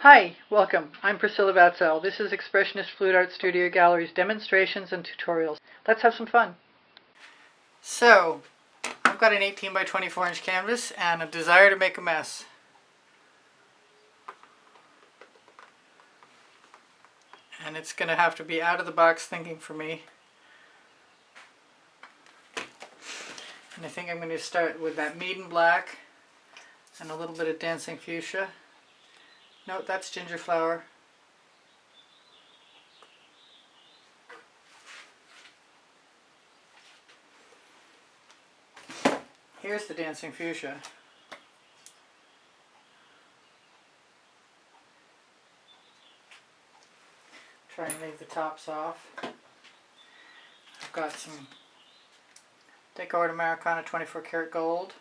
Hi, welcome. I'm Priscilla Batzell. This is Expressionist Fluid Art Studio Gallery's demonstrations and tutorials. Let's have some fun. So, I've got an 18 by 24 inch canvas and a desire to make a mess. And it's going to have to be out of the box thinking for me. And I think I'm going to start with that Maiden Black and a little bit of Dancing Fuchsia. No, that's Ginger Flower. Here's the Dancing Fuchsia. Try and leave the tops off. I've got some Decor Americana 24 karat gold.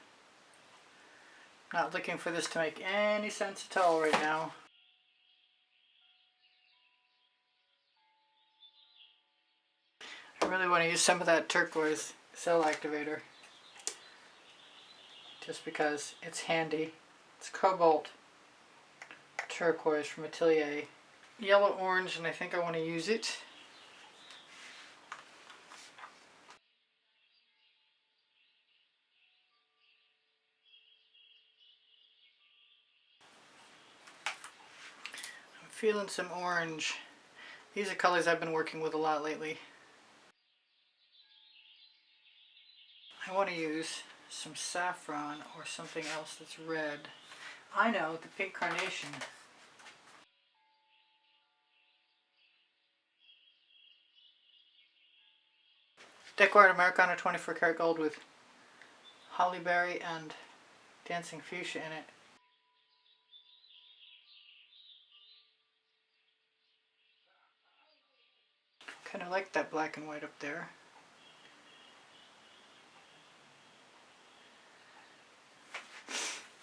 Not looking for this to make any sense at all right now. I really want to use some of that turquoise cell activator, just because it's handy. It's cobalt turquoise from Atelier. Yellow orange, and I think I want to use it. I'm feeling some orange. These are colors I've been working with a lot lately. I want to use some saffron or something else that's red. I know, the pink carnation. Decor Americana 24 karat gold with hollyberry and Dancing Fuchsia in it. Kind of like that black and white up there.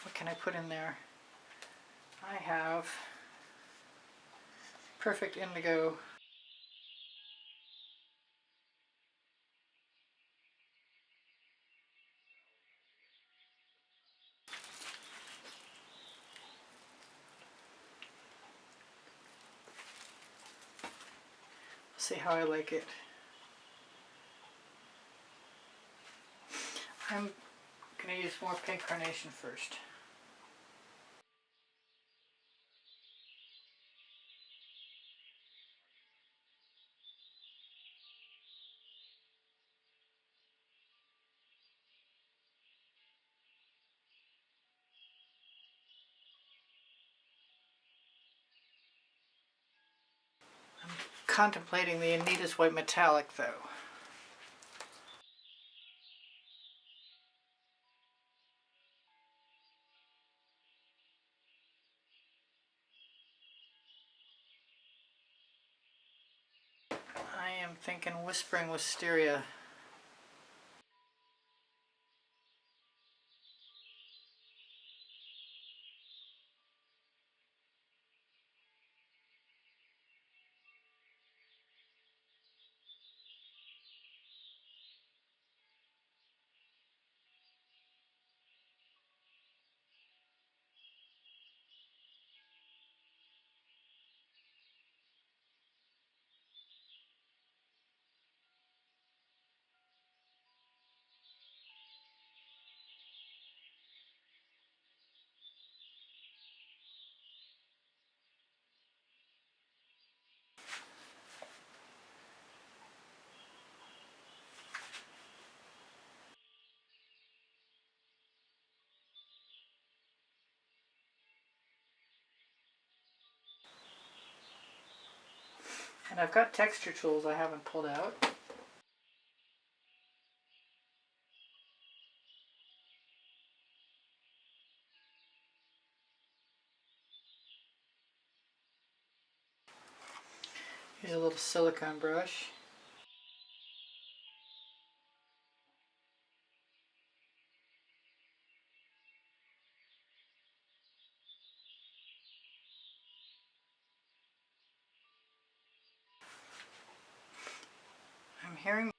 What can I put in there? I have Perfect Indigo. See how I like it. I'm going to use more pink carnation first. I'm contemplating the Anita's White Metallic though. I am thinking Whispering Wisteria. And I've got texture tools I haven't pulled out. Here's a little silicone brush. I'm hearing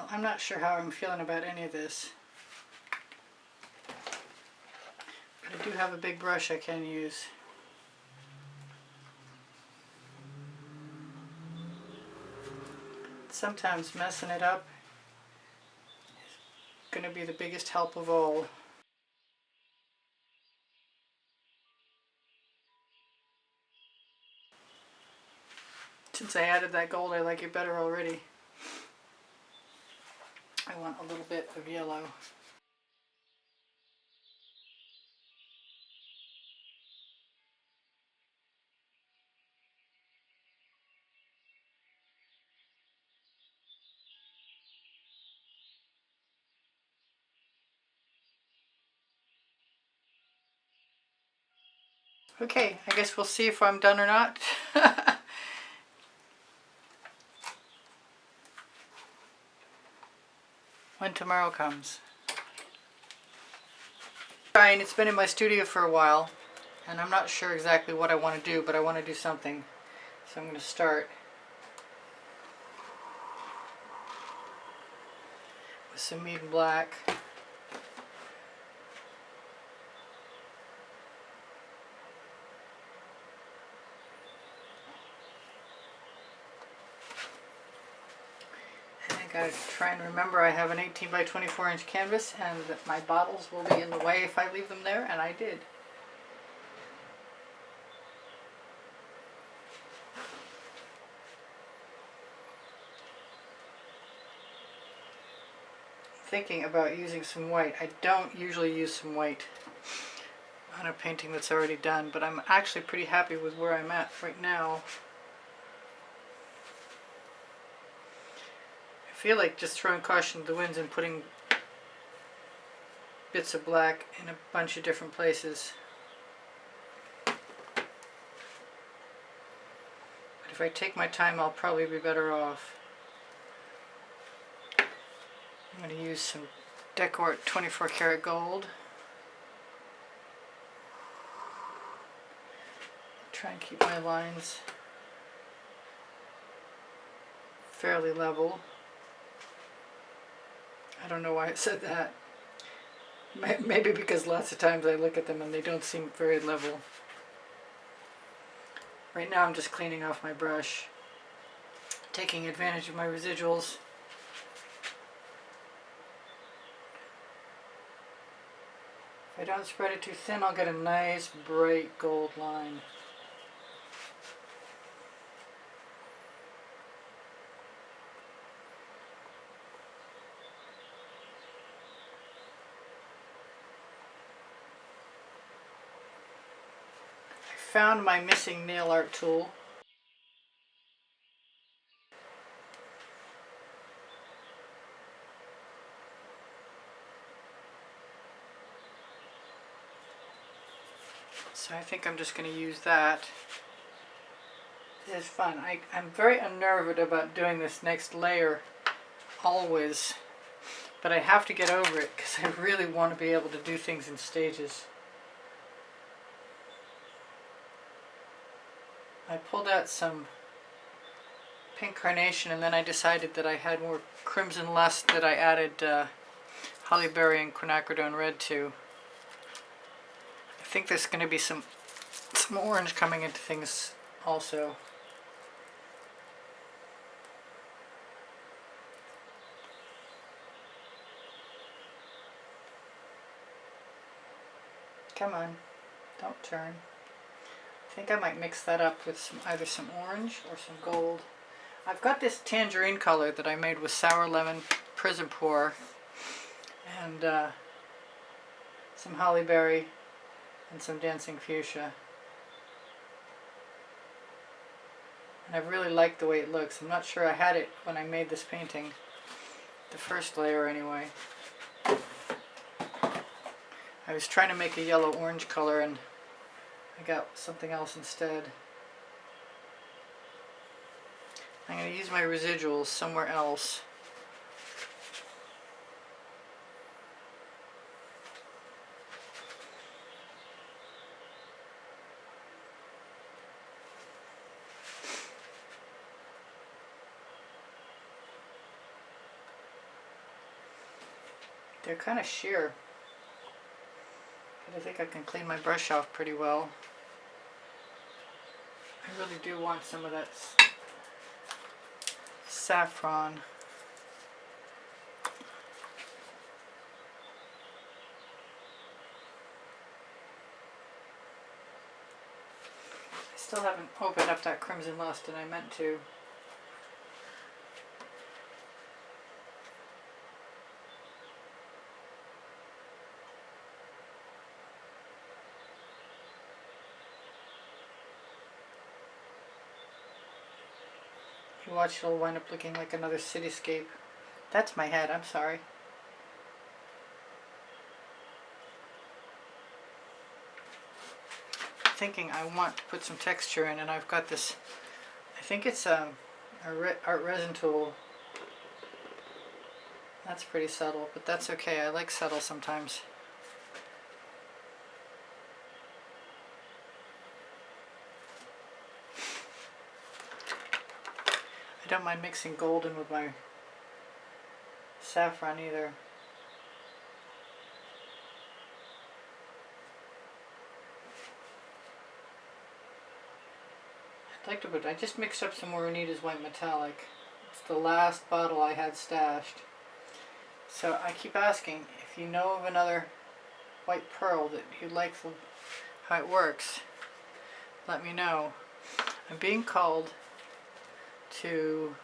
Well, I'm not sure how I'm feeling about any of this. But I do have a big brush I can use. Sometimes messing it up is going to be the biggest help of all. Since I added that gold, I like it better already. I want a little bit of yellow. Okay, I guess we'll see if I'm done or not. When tomorrow comes. It's been in my studio for a while, and I'm not sure exactly what I want to do, but I want to do something. So I'm going to start with some medium black. I gotta try and remember I have an 18 by 24 inch canvas and that my bottles will be in the way if I leave them there, and I did. Thinking about using some white. I don't usually use some white on a painting that's already done, but I'm actually pretty happy with where I'm at right now. I feel like just throwing caution to the winds and putting bits of black in a bunch of different places. But if I take my time, I'll probably be better off. I'm going to use some Decor 24 karat gold. Try and keep my lines fairly level. I don't know why I said that. Maybe because lots of times I look at them and they don't seem very level. Right now I'm just cleaning off my brush, taking advantage of my residuals. If I don't spread it too thin, I'll get a nice bright gold line. Found my missing nail art tool. So I think I'm just going to use that. This is fun. I'm very unnerved about doing this next layer always, but I have to get over it because I really want to be able to do things in stages. I pulled out some pink carnation and then I decided that I had more crimson lust that I added holly berry and quinacridone red to. I think there's going to be some orange coming into things also. Come on, don't turn. I think I might mix that up with either some orange or some gold. I've got this tangerine color that I made with sour lemon Prizm pour and some holly berry and some dancing fuchsia. And I really like the way it looks. I'm not sure I had it when I made this painting, the first layer anyway. I was trying to make a yellow-orange color and I got something else instead. I'm going to use my residuals somewhere else. They're kind of sheer, but I think I can clean my brush off pretty well. I really do want some of that saffron. I still haven't opened up that Crimson Lust, and I meant to. If you watch, it'll wind up looking like another cityscape. That's my head, I'm sorry. Thinking I want to put some texture in, and I've got this, I think it's a art resin tool. That's pretty subtle, but that's okay. I like subtle sometimes. I don't mind mixing golden with my saffron either. I'd like to put, I just mixed up some more Anita's White Metallic. It's the last bottle I had stashed. So I keep asking, if you know of another white pearl that you like how it works, let me know. I'm being called to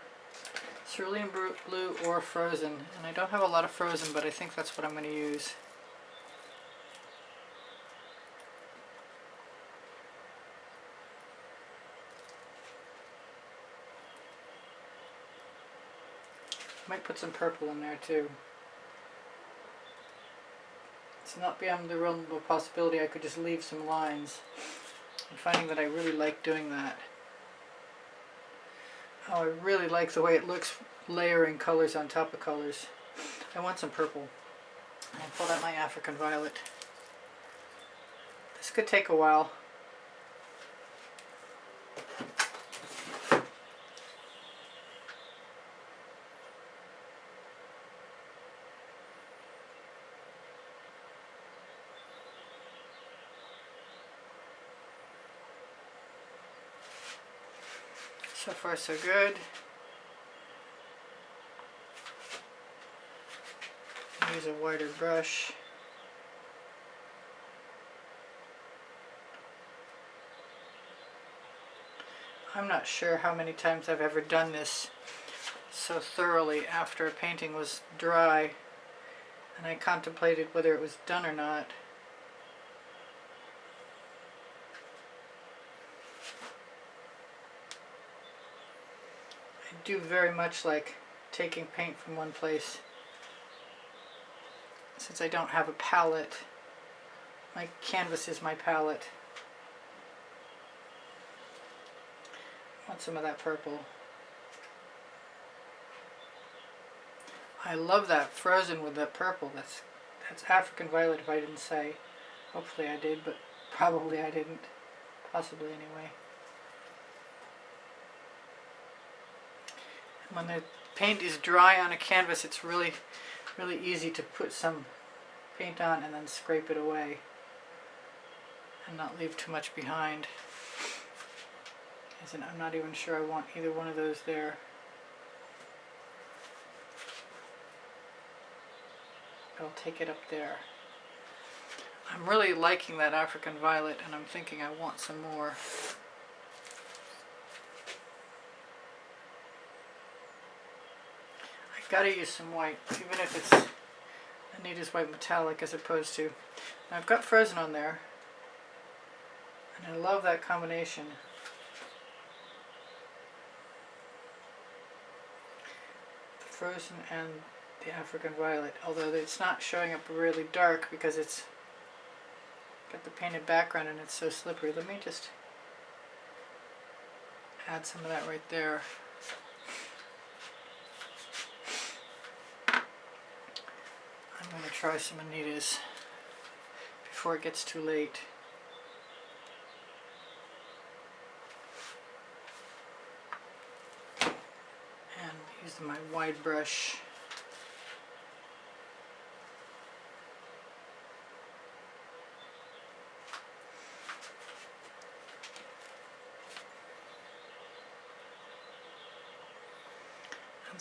cerulean blue or frozen, and I don't have a lot of frozen, but I think that's what I'm going to use. Might put some purple in there too. It's not beyond the realm of possibility I could just leave some lines. I'm finding that I really like doing that. Oh, I really like the way it looks layering colors on top of colors. I want some purple. I'll pull out my African Violet. This could take a while. So far so good. Use a wider brush. I'm not sure how many times I've ever done this so thoroughly after a painting was dry and I contemplated whether it was done or not. I do very much like taking paint from one place. Since I don't have a palette, my canvas is my palette. I want some of that purple. I love that frozen with that purple. That's African Violet if I didn't say. Hopefully I did, but probably I didn't. Possibly anyway. When the paint is dry on a canvas, it's really easy to put some paint on and then scrape it away and not leave too much behind. I'm not even sure I want either one of those there. I'll take it up there. I'm really liking that African Violet, and I'm thinking I want some more. I've got to use some white, even if it's Anita's White Metallic as opposed to... Now I've got frozen on there, and I love that combination. The frozen and the African Violet, although it's not showing up really dark because it's got the painted background and it's so slippery. Let me just add some of that right there. I'm going to try some Anita's before it gets too late. And use my wide brush.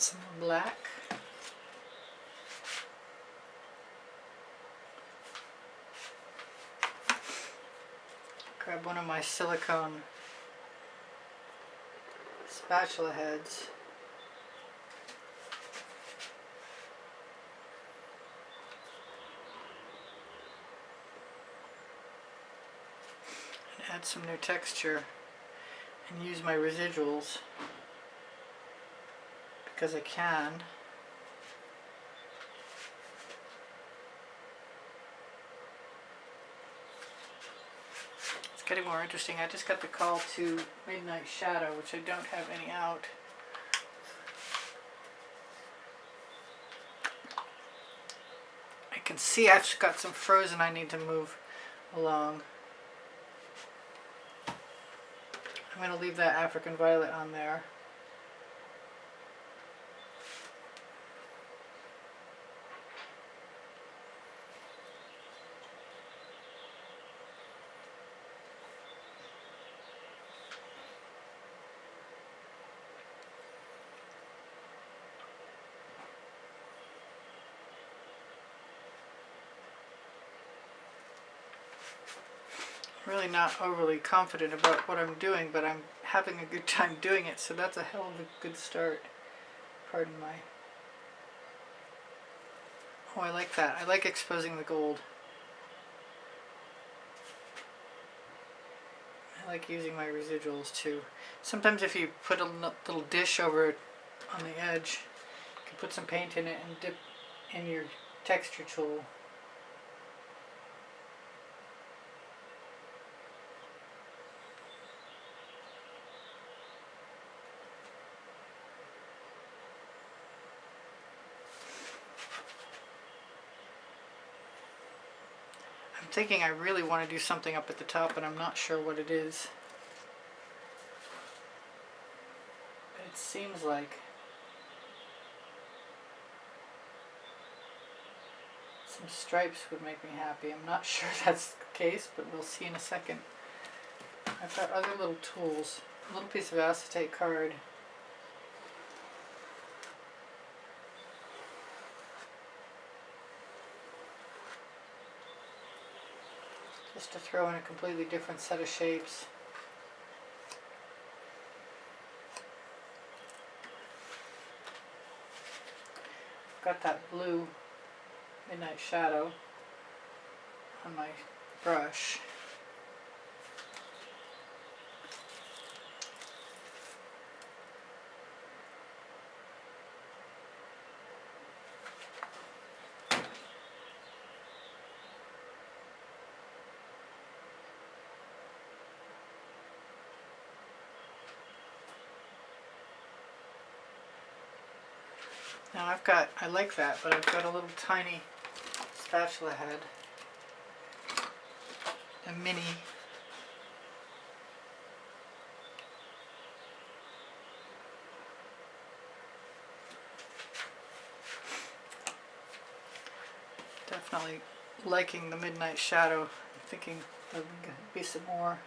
Some more black. Grab one of my silicone spatula heads. And add some new texture and use my residuals because I can. It's getting more interesting. I just got the call to Midnight Shadow, which I don't have any out. I can see I've got some frozen I need to move along. I'm going to leave that African Violet on there. Really not overly confident about what I'm doing, but I'm having a good time doing it, so that's a hell of a good start. Pardon my... Oh, I like that. I like exposing the gold. I like using my residuals too. Sometimes if you put a little dish over it on the edge, you can put some paint in it and dip in your texture tool. I'm thinking I really want to do something up at the top, and I'm not sure what it is. But it seems like some stripes would make me happy. I'm not sure that's the case, but we'll see in a second. I've got other little tools. A little piece of acetate card. Just to throw in a completely different set of shapes. I've got that blue Midnight Shadow on my brush. Now I like that, but I've got a little tiny spatula head, a mini. Definitely liking the Midnight Shadow. I'm thinking there'll be some more.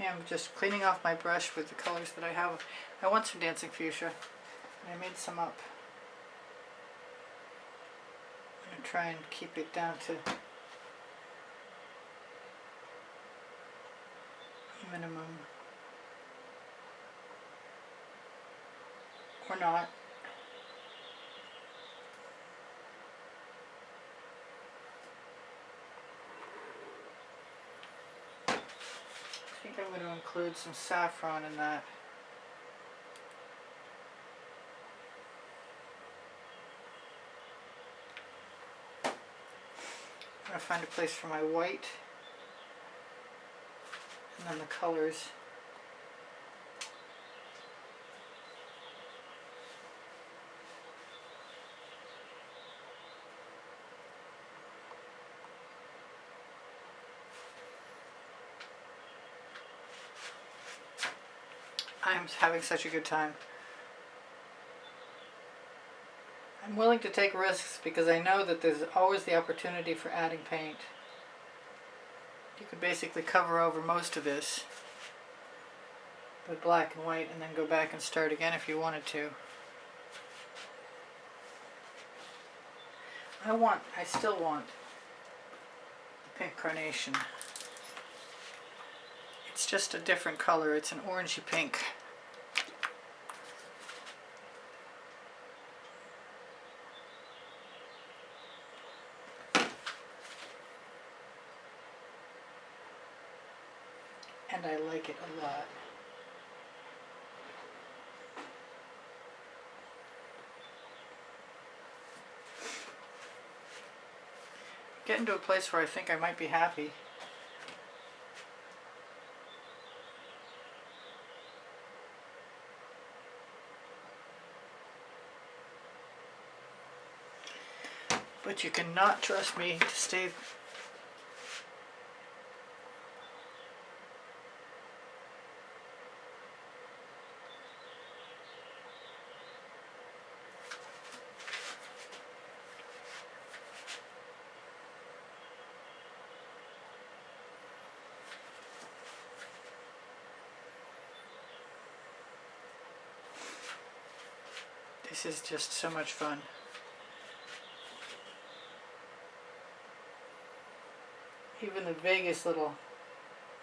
I'm just cleaning off my brush with the colors that I have. I want some Dancing Fuchsia, and I made some up. I'm going to try and keep it down to minimum. Or not. I think I'm going to include some saffron in that. trying to find a place for my white and then the colors. I'm having such a good time. I'm willing to take risks because I know that there's always the opportunity for adding paint. You could basically cover over most of this with black and white and then go back and start again if you wanted to. I still want the pink carnation. It's just a different color. It's an orangey pink. And I like it a lot. Getting to a place where I think I might be happy. But you cannot trust me to stay. This is just so much fun. Even the vaguest little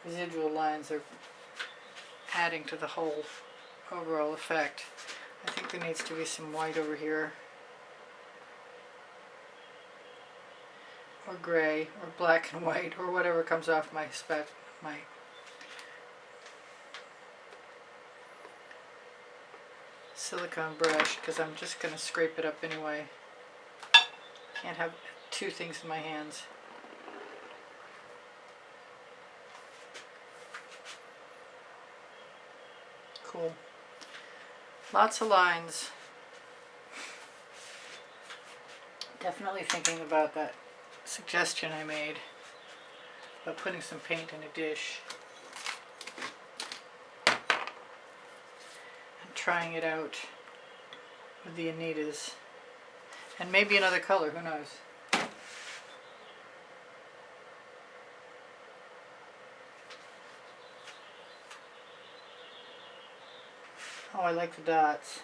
residual lines are adding to the whole overall effect. I think there needs to be some white over here, or gray, or black and white, or whatever comes off my silicone brush, because I'm just going to scrape it up anyway. Can't have two things in my hands. Cool. Lots of lines. Definitely thinking about that suggestion I made about putting some paint in a dish and trying it out with the Anitas and maybe another color, who knows. Oh, I like the dots.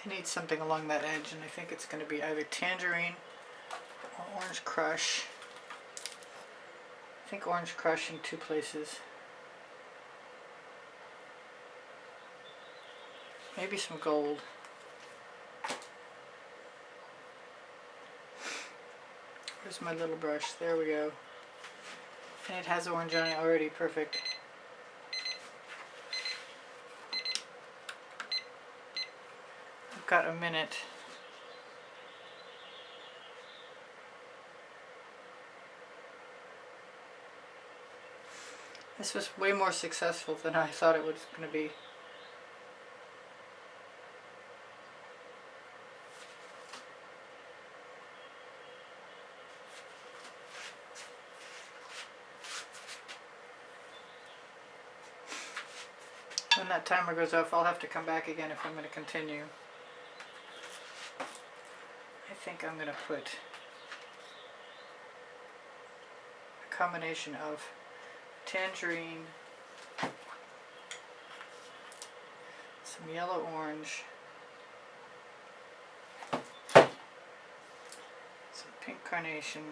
I need something along that edge, and I think it's going to be either tangerine or orange crush. I think orange crush in two places. Maybe some gold. Where's my little brush? There we go. And it has orange on it already. Perfect. Got a minute. This was way more successful than I thought it was going to be. When that timer goes off, I'll have to come back again if I'm going to continue. I think I'm going to put a combination of tangerine, some yellow orange, some Carnation,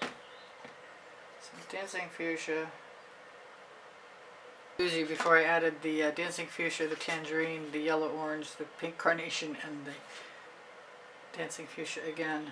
some Dancing Fuchsia. Before I added the Dancing Fuchsia, the Tangerine, the Yellow Orange, the Pink Carnation, and the Dancing Fuchsia again.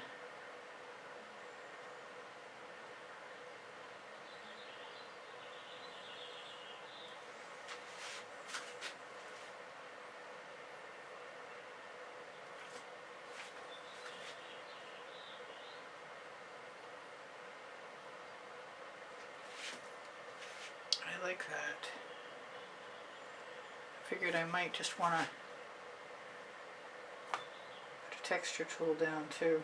I like that. I figured I might just want to put a texture tool down too.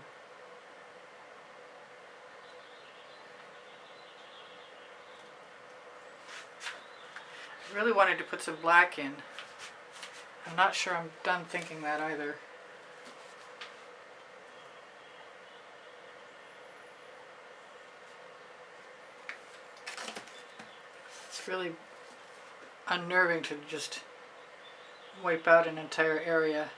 I really wanted to put some black in. I'm not sure I'm done thinking that either. It's really unnerving to just wipe out an entire area.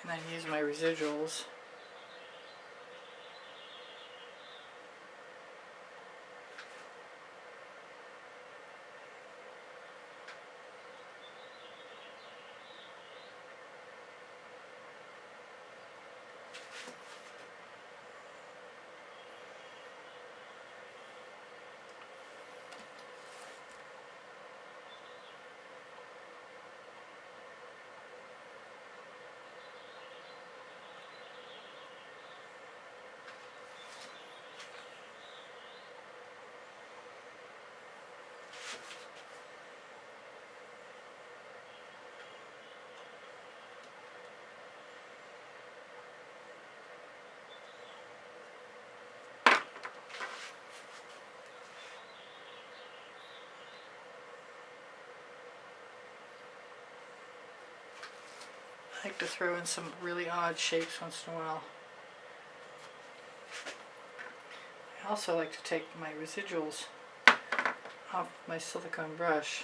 And then use my residuals. I like to throw in some really odd shapes once in a while. I also like to take my residuals off my silicone brush.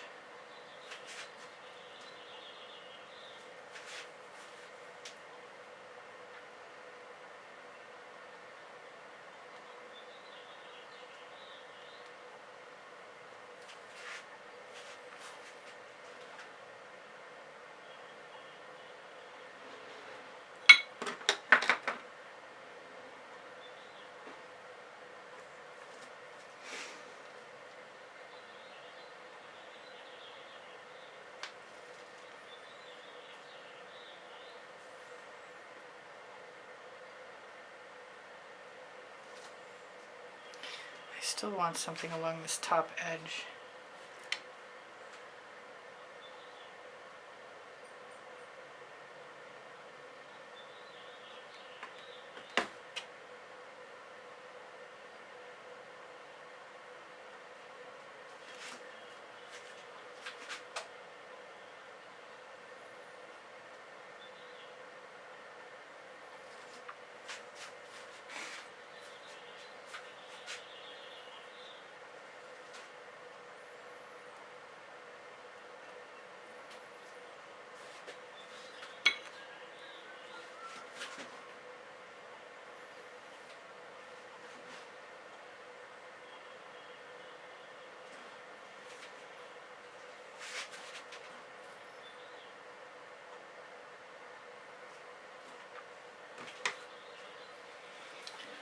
I still want something along this top edge.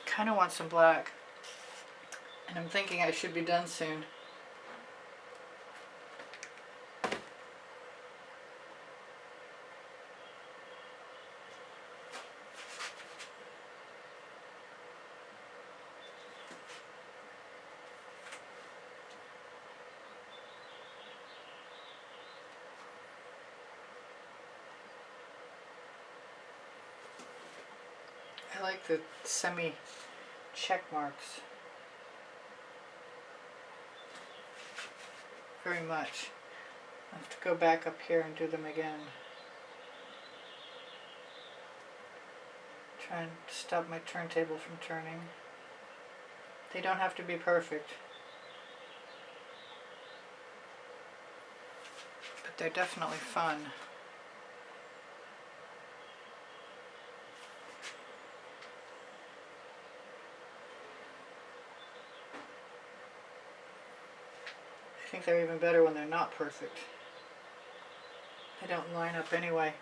Kind of want some black, and I'm thinking I should be done soon. I like the semi check marks very much. I have to go back up here and do them again. Try and stop my turntable from turning. They don't have to be perfect, but they're definitely fun. I think they're even better when they're not perfect. They don't line up anyway.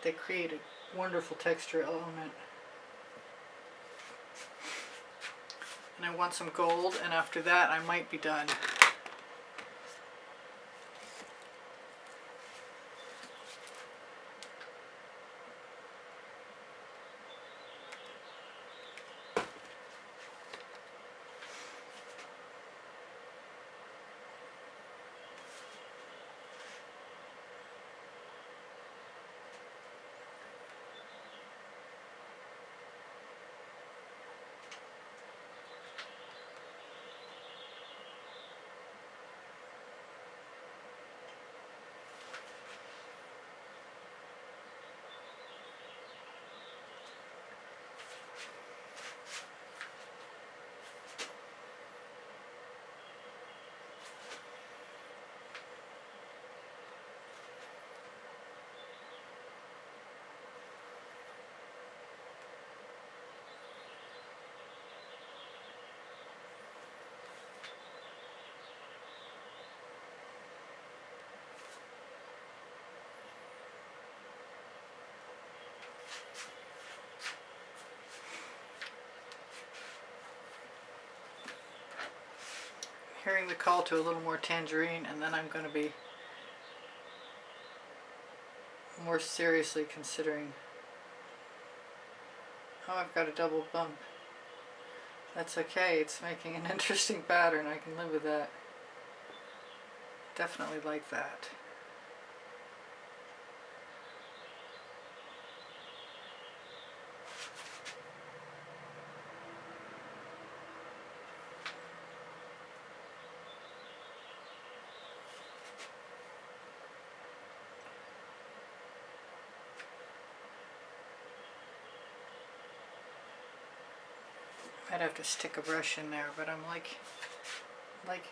They create a wonderful texture element. And I want some gold, and after that I might be done. Hearing the call to a little more tangerine, and then I'm going to be more seriously considering. Oh, I've got a double bump. That's okay, it's making an interesting pattern. I can live with that. Definitely like that. I'd have to stick a brush in there, but I'm liking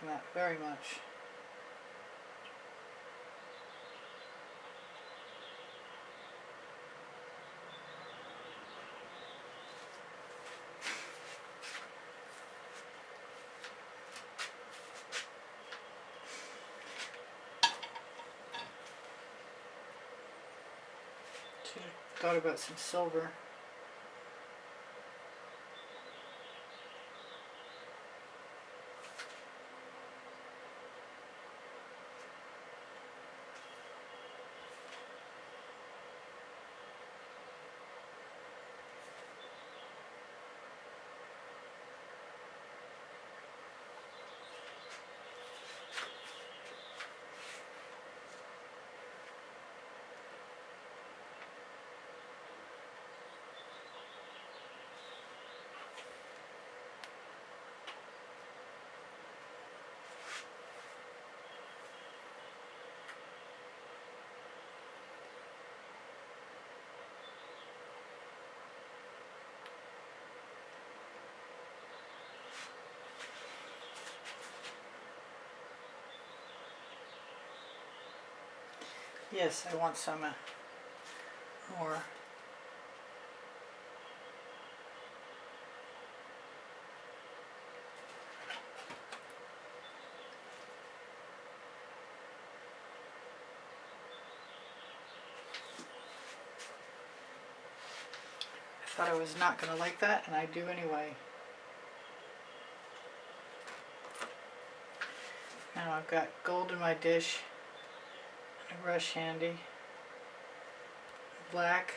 that very much. Should have thought about some silver. Yes, I want some more. I thought I was not going to like that, and I do anyway. Now I've got gold in my dish, a brush handy, black,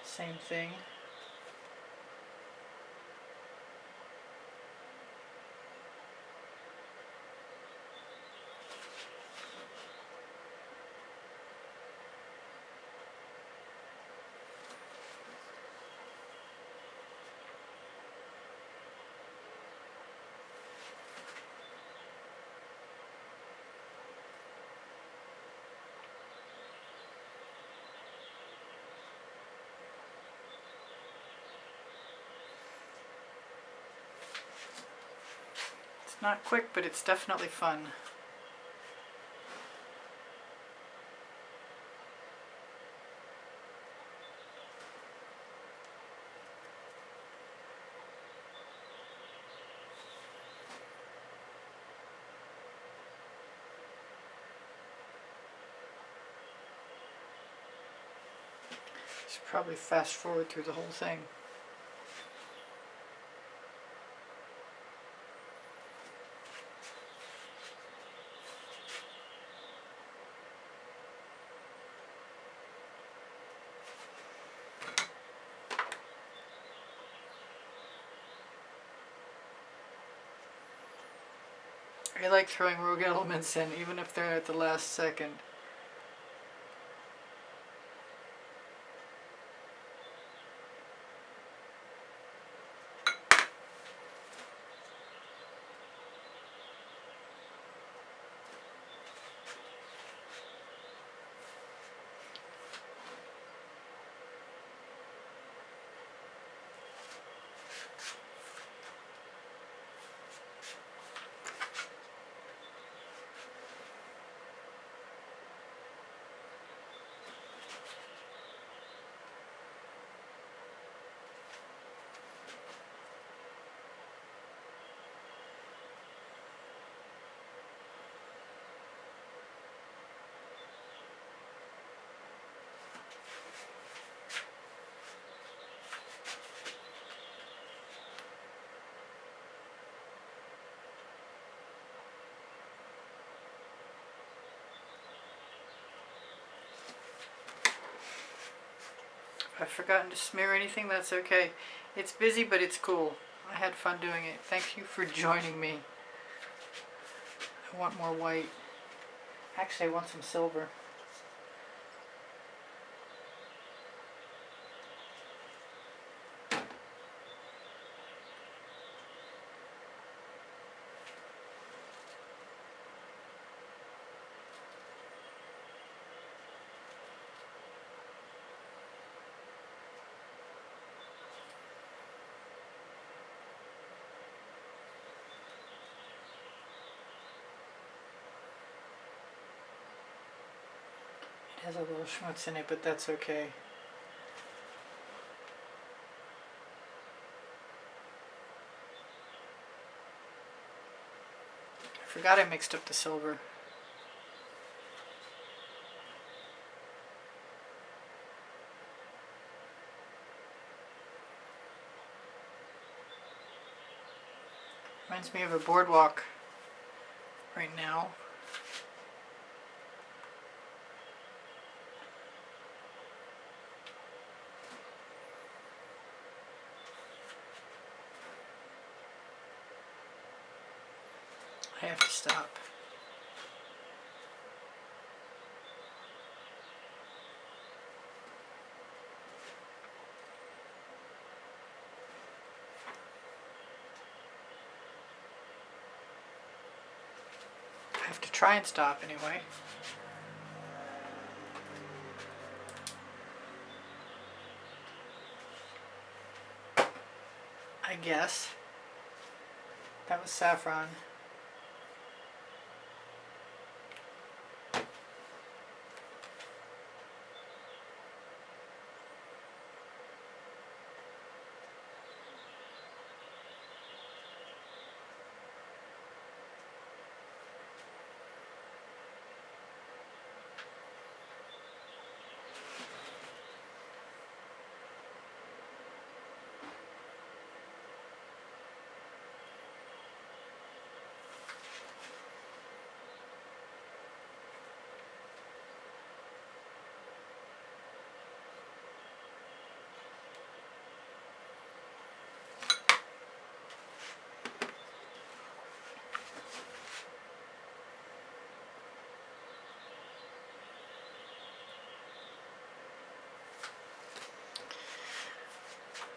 same thing. Not quick, but it's definitely fun. Should probably fast forward through the whole thing. I like throwing rogue elements in, even if they're at the last second. If I've forgotten to smear anything, that's okay. It's busy, but it's cool. I had fun doing it. Thank you for joining me. I want more white. Actually, I want some silver. It has a little schmutz in it, but that's okay. I forgot I mixed up the silver. Reminds me of a boardwalk right now. I have to stop. I have to try and stop anyway. I guess. That was saffron.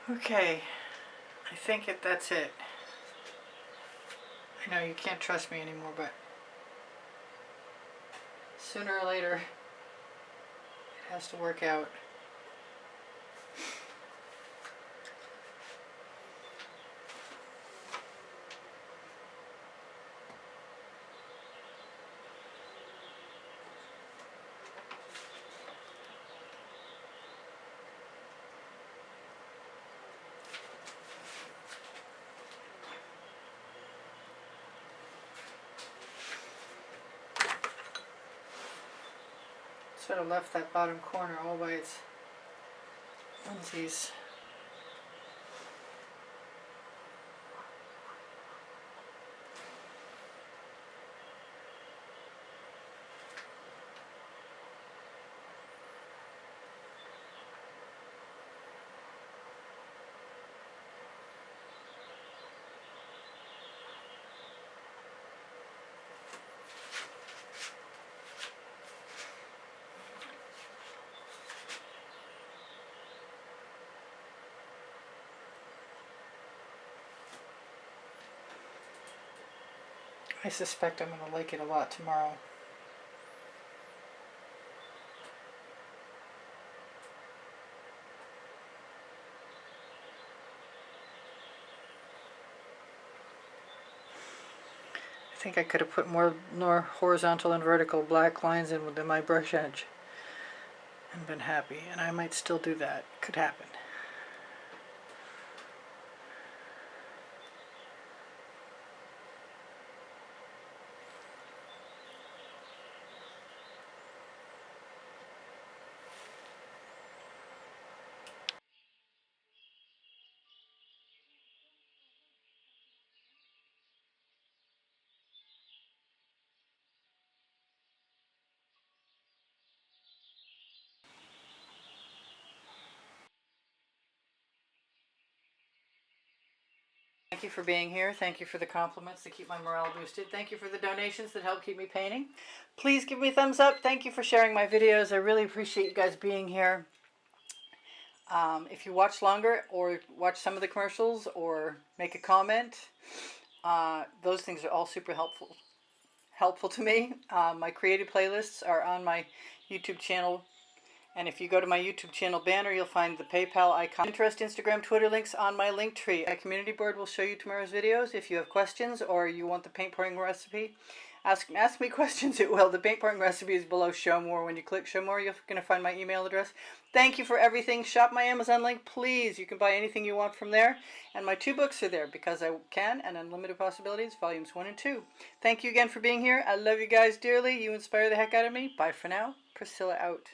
Okay, I think that's it. I know you can't trust me anymore, but sooner or later it has to work out. Sort of left that bottom corner all by its onesies. I suspect I'm going to like it a lot tomorrow. I think I could have put more horizontal and vertical black lines in within my brush edge and been happy, and I might still do that. Could happen. Thank you for being here. Thank you for the compliments that keep my morale boosted. Thank you for the donations that help keep me painting. Please give me a thumbs up. Thank you for sharing my videos. I really appreciate you guys being here. If you watch longer or watch some of the commercials or make a comment, those things are all super helpful to me. My creative playlists are on my YouTube channel. And if you go to my YouTube channel banner, you'll find the PayPal icon. Pinterest, Instagram, Twitter links on my link tree. My community board will show you tomorrow's videos. If you have questions or you want the paint pouring recipe, ask me questions. It will. The paint pouring recipe is below Show More. When you click Show More, you're going to find my email address. Thank you for everything. Shop my Amazon link, please. You can buy anything you want from there. And my 2 books are there, Because I Can and Unlimited Possibilities, Volumes 1 and 2. Thank you again for being here. I love you guys dearly. You inspire the heck out of me. Bye for now. Priscilla out.